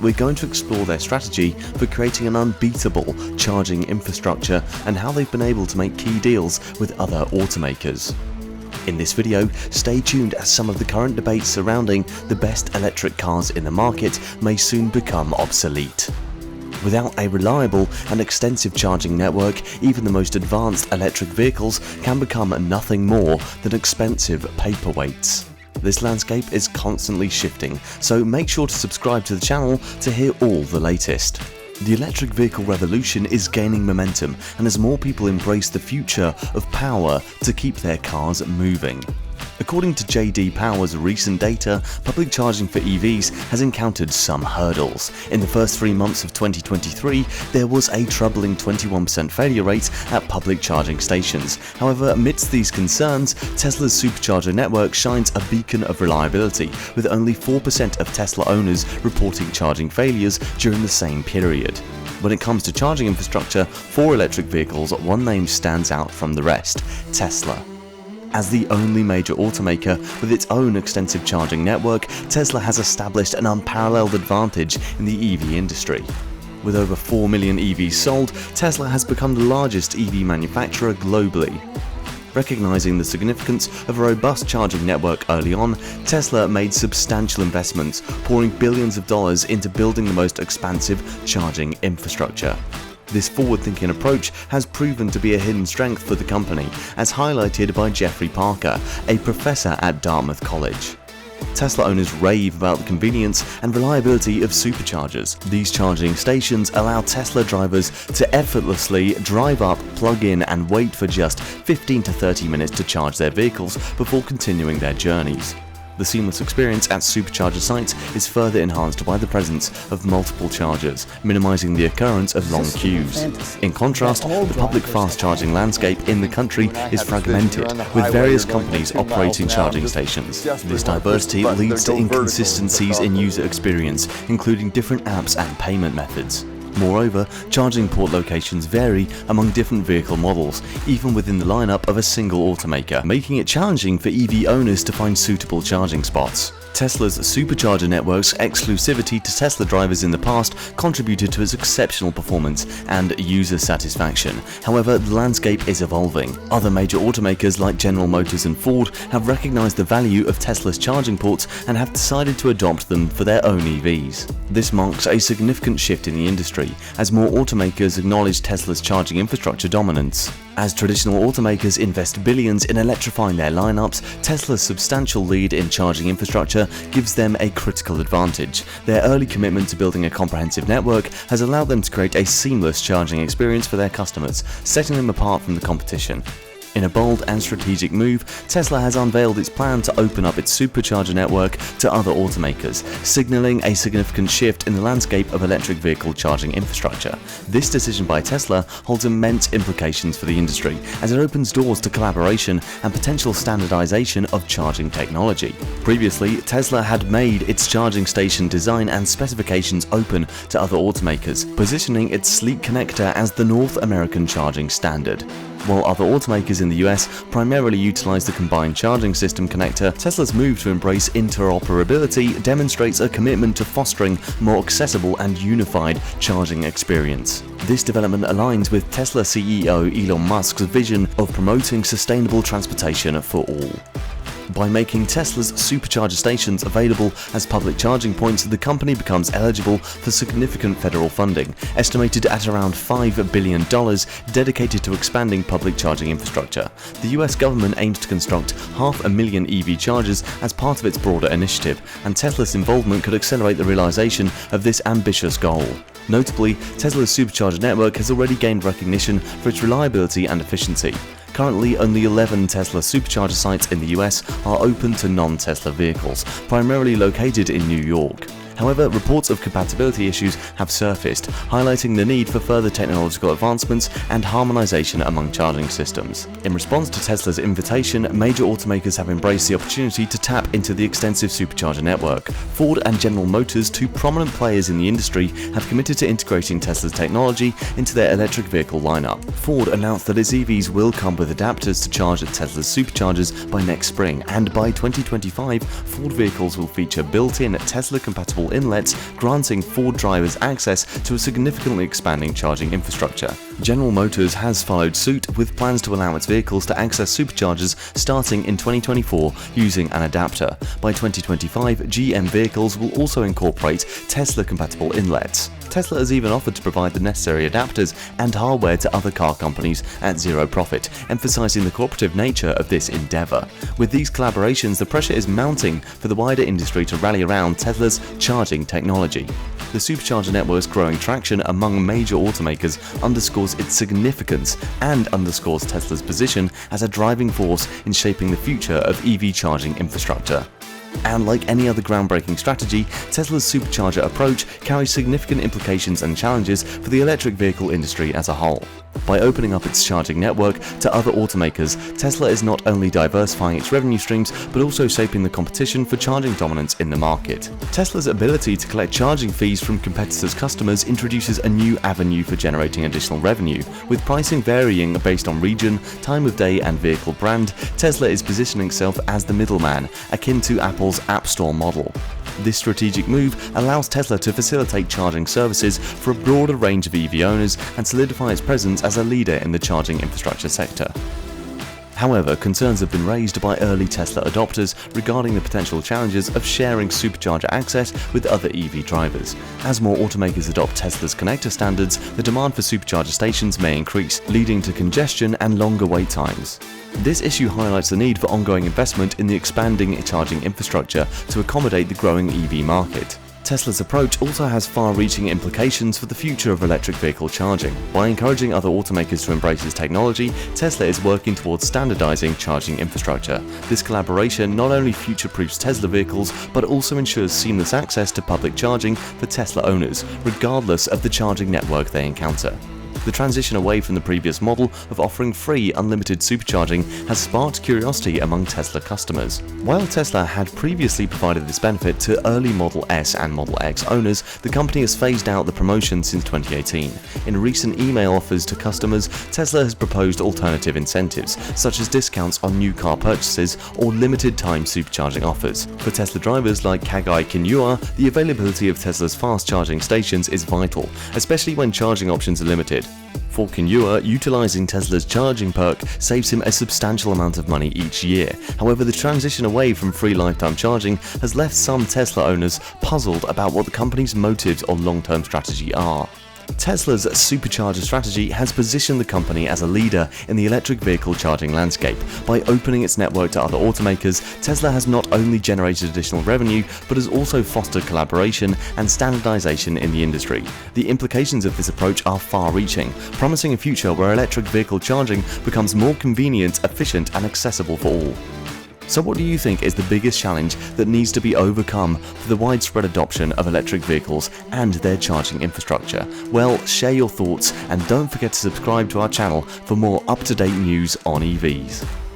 We're going to explore their strategy for creating an unbeatable charging infrastructure and how they've been able to make key deals with other automakers. In this video, stay tuned as some of the current debates surrounding the best electric cars in the market may soon become obsolete. Without a reliable and extensive charging network, even the most advanced electric vehicles can become nothing more than expensive paperweights. This landscape is constantly shifting, so make sure to subscribe to the channel to hear all the latest. The electric vehicle revolution is gaining momentum, and as more people embrace the future of power to keep their cars moving. According to J.D. Power's recent data, public charging for EVs has encountered some hurdles. In the first 3 months of 2023, there was a troubling 21% failure rate at public charging stations. However, amidst these concerns, Tesla's supercharger network shines a beacon of reliability, with only 4% of Tesla owners reporting charging failures during the same period. When it comes to charging infrastructure for electric vehicles, one name stands out from the rest: Tesla. As the only major automaker with its own extensive charging network, Tesla has established an unparalleled advantage in the EV industry. With over 4 million EVs sold, Tesla has become the largest EV manufacturer globally. Recognizing the significance of a robust charging network early on, Tesla made substantial investments, pouring billions of dollars into building the most expansive charging infrastructure. This forward-thinking approach has proven to be a hidden strength for the company, as highlighted by Jeffrey Parker, a professor at Dartmouth College. Tesla owners rave about the convenience and reliability of superchargers. These charging stations allow Tesla drivers to effortlessly drive up, plug in, and wait for just 15 to 30 minutes to charge their vehicles before continuing their journeys. The seamless experience at supercharger sites is further enhanced by the presence of multiple chargers, minimizing the occurrence of long queues. In contrast, the public fast charging landscape in the country is fragmented, with various companies operating charging stations. This diversity leads to inconsistencies in user experience, including different apps and payment methods. Moreover, charging port locations vary among different vehicle models, even within the lineup of a single automaker, making it challenging for EV owners to find suitable charging spots. Tesla's supercharger network's exclusivity to Tesla drivers in the past contributed to its exceptional performance and user satisfaction. However, the landscape is evolving. Other major automakers like General Motors and Ford have recognized the value of Tesla's charging ports and have decided to adopt them for their own EVs. This marks a significant shift in the industry, as more automakers acknowledge Tesla's charging infrastructure dominance. As traditional automakers invest billions in electrifying their lineups, Tesla's substantial lead in charging infrastructure gives them a critical advantage. Their early commitment to building a comprehensive network has allowed them to create a seamless charging experience for their customers, setting them apart from the competition. In a bold and strategic move, Tesla has unveiled its plan to open up its supercharger network to other automakers, signaling a significant shift in the landscape of electric vehicle charging infrastructure. This decision by Tesla holds immense implications for the industry, as it opens doors to collaboration and potential standardization of charging technology. Previously, Tesla had made its charging station design and specifications open to other automakers, positioning its sleek connector as the North American charging standard. While other automakers in the US primarily utilize the combined charging system connector, Tesla's move to embrace interoperability demonstrates a commitment to fostering more accessible and unified charging experience. This development aligns with Tesla CEO Elon Musk's vision of promoting sustainable transportation for all. By making Tesla's supercharger stations available as public charging points, the company becomes eligible for significant federal funding, estimated at around $5 billion, dedicated to expanding public charging infrastructure. The US government aims to construct 500,000 EV chargers as part of its broader initiative, and Tesla's involvement could accelerate the realization of this ambitious goal. Notably, Tesla's supercharger network has already gained recognition for its reliability and efficiency. Currently, only 11 Tesla supercharger sites in the US are open to non-Tesla vehicles, primarily located in New York. However, reports of compatibility issues have surfaced, highlighting the need for further technological advancements and harmonization among charging systems. In response to Tesla's invitation, major automakers have embraced the opportunity to tap into the extensive supercharger network. Ford and General Motors, two prominent players in the industry, have committed to integrating Tesla's technology into their electric vehicle lineup. Ford announced that its EVs will come with adapters to charge at Tesla's superchargers by next spring, and by 2025, Ford vehicles will feature built-in Tesla-compatible compatible inlets, granting Ford drivers access to a significantly expanding charging infrastructure. General Motors has followed suit with plans to allow its vehicles to access superchargers starting in 2024 using an adapter. By 2025, GM vehicles will also incorporate Tesla-compatible inlets. Tesla has even offered to provide the necessary adapters and hardware to other car companies at zero profit, emphasizing the cooperative nature of this endeavor. With these collaborations, the pressure is mounting for the wider industry to rally around Tesla's charging technology. The supercharger network's growing traction among major automakers underscores its significance and underscores Tesla's position as a driving force in shaping the future of EV charging infrastructure. And like any other groundbreaking strategy, Tesla's supercharger approach carries significant implications and challenges for the electric vehicle industry as a whole. By opening up its charging network to other automakers, Tesla is not only diversifying its revenue streams, but also shaping the competition for charging dominance in the market. Tesla's ability to collect charging fees from competitors' customers introduces a new avenue for generating additional revenue. With pricing varying based on region, time of day, and vehicle brand, Tesla is positioning itself as the middleman, akin to Apple's App Store model. This strategic move allows Tesla to facilitate charging services for a broader range of EV owners and solidify its presence as a leader in the charging infrastructure sector. However, concerns have been raised by early Tesla adopters regarding the potential challenges of sharing supercharger access with other EV drivers. As more automakers adopt Tesla's connector standards, the demand for supercharger stations may increase, leading to congestion and longer wait times. This issue highlights the need for ongoing investment in the expanding charging infrastructure to accommodate the growing EV market. Tesla's approach also has far-reaching implications for the future of electric vehicle charging. By encouraging other automakers to embrace this technology, Tesla is working towards standardizing charging infrastructure. This collaboration not only future-proofs Tesla vehicles, but also ensures seamless access to public charging for Tesla owners, regardless of the charging network they encounter. The transition away from the previous model of offering free, unlimited supercharging has sparked curiosity among Tesla customers. While Tesla had previously provided this benefit to early Model S and Model X owners, the company has phased out the promotion since 2018. In recent email offers to customers, Tesla has proposed alternative incentives, such as discounts on new car purchases or limited-time supercharging offers. For Tesla drivers like Kagai Kinyua, the availability of Tesla's fast charging stations is vital, especially when charging options are limited. For Kinyua, utilizing Tesla's charging perk saves him a substantial amount of money each year. However, the transition away from free lifetime charging has left some Tesla owners puzzled about what the company's motives or long-term strategy are. Tesla's supercharger strategy has positioned the company as a leader in the electric vehicle charging landscape. By opening its network to other automakers, Tesla has not only generated additional revenue, but has also fostered collaboration and standardization in the industry. The implications of this approach are far-reaching, promising a future where electric vehicle charging becomes more convenient, efficient, and accessible for all. So what do you think is the biggest challenge that needs to be overcome for the widespread adoption of electric vehicles and their charging infrastructure? Well, share your thoughts and don't forget to subscribe to our channel for more up-to-date news on EVs.